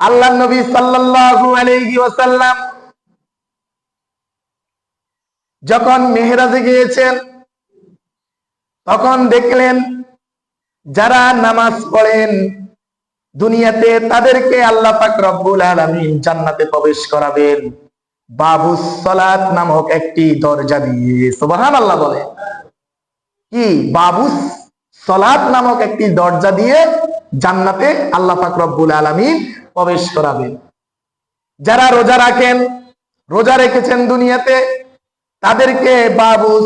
আল্লাহ নবী সাল্লাল্লাহু আলাইহি ওয়াসাল্লাম যখন মেহরাজে গিয়েছেন তখন দেখলেন যারা নামাজ পড়েন দুনিয়াতে তাদেরকে আল্লাহ পাক রব্বুল আলামিন জান্নাতে প্রবেশ করাবেন বাবুস সালাত নামক একটি দরজা দিয়ে। সুবহানাল্লাহ বলে কি? বাবুস সালাত নামক একটি দরজা দিয়ে জান্নাতে আল্লাহ পাক রব্বুল আলামিন প্রবেশ করাবেন। যারা রোজা রাখেন, রোজা রেখেছেন দুনিয়াতে, তাদেরকে বাবুস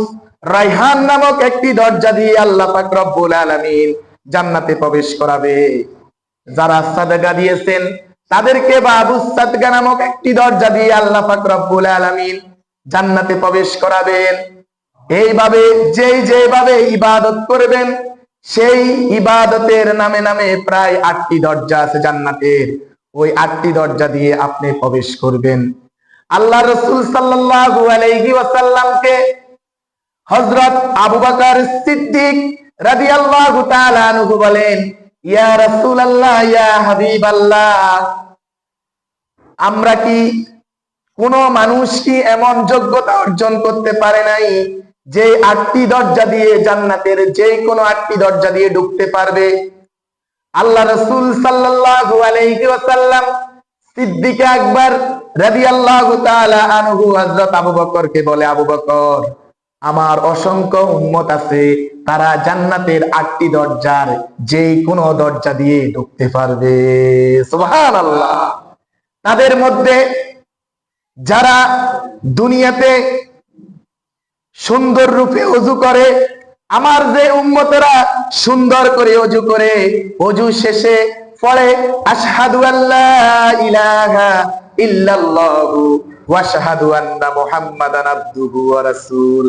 রায়হান নামক একটি দরজা দিয়ে আল্লাহ পাক রব্বুল আলামিন জান্নাতে প্রবেশ করাবে। যারা সাদকা দিয়েছেন তাদেরকে বাবুস সাদকা নামক একটি দরজা দিয়ে আল্লাহ পাক রব্বুল আলামিন জান্নাতে প্রবেশ করাবেন। এইভাবে যেভাবে ইবাদত করবেন সেই ইবাদতের নামে নামে প্রায় 8টি দরজা আছে জান্নাতের। ওই 8টি দরজা দিয়ে আপনি প্রবেশ করবেন। আল্লাহ রাসূল সাল্লাল্লাহু আলাইহি ওয়াসাল্লামকে হযরত আবু বকর সিদ্দিক রাদিয়াল্লাহু তাআলা আনহু বলেন, ইয়া রাসূলুল্লাহ, ইয়া হাবিবাল্লাহ, আমরা কি কোন মানুষ কি এমন যোগ্যতা অর্জন করতে পারে নাই যে 8টি দরজা দিয়ে জান্নাতের যে কোনো 8টি দরজা দিয়ে ঢুকতে পারবে? আল্লাহ রাসূল সাল্লাল্লাহু আলাইহি ওয়াসাল্লাম সিদ্দিক আকবর রাদিয়াল্লাহু তাআলা আনহু হযরত আবু বকরকে বলে, আবু বকর, আমার অসংখ্য উম্মত আছে, তারা জান্নাতের 8টি দরজার যে কোনো দরজা দিয়ে ঢুকতে পারবে। সুবহানাল্লাহ। তাদের মধ্যে যারা দুনিয়াতে সুন্দর রূপে ওযু করে, আমার যে উম্মতেরা সুন্দর করে ওযু করে, ওযু শেষে পড়ে আশহাদু আল্লা ইলাহা ইল্লাল্লাহু ওয়া আশহাদু আন্না মুহাম্মাদান আবদুহু ওয়া রাসূল,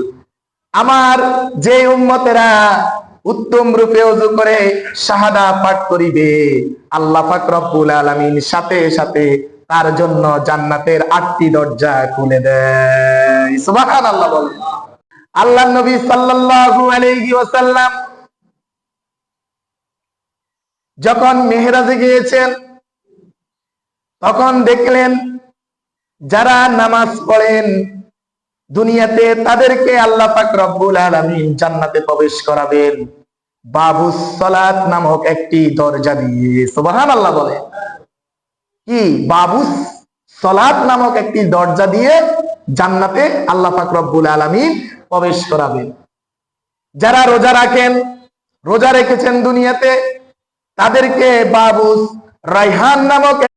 আমার যে উম্মতেরা উত্তম রূপে ওযু করে শাহাদা পাঠ করিবে, আল্লাহ পাক রব্বুল আলামিন সাথে সাথে তার জন্য জান্নাতের 8টি দরজা খুলে দেয়। সুবহানাল্লাহ বলে। আল্লাহ নবী সাল্লাল্লাহু আলাইহি ওয়াসাল্লাম যখন মেহরাজে গিয়েছেন তখন দেখলেন যারা নামাজ পড়েন দুনিয়াতে তাদেরকে আল্লাহ পাক রব্বুল আলামিন জান্নাতে প্রবেশ করাবেন বাবুস সালাত নামক একটি দরজা দিয়ে। সুবহানাল্লাহ বলে কি? বাবুস সালাত নামক একটি দরজা দিয়ে জান্নাতে আল্লাহ পাক রব্বুল আলামিন প্রবেশ করাবেন। যারা রোজা রাখেন, রোজা রেখেছেন দুনিয়াতে, তাদেরকে বাবুস রায়হান নামক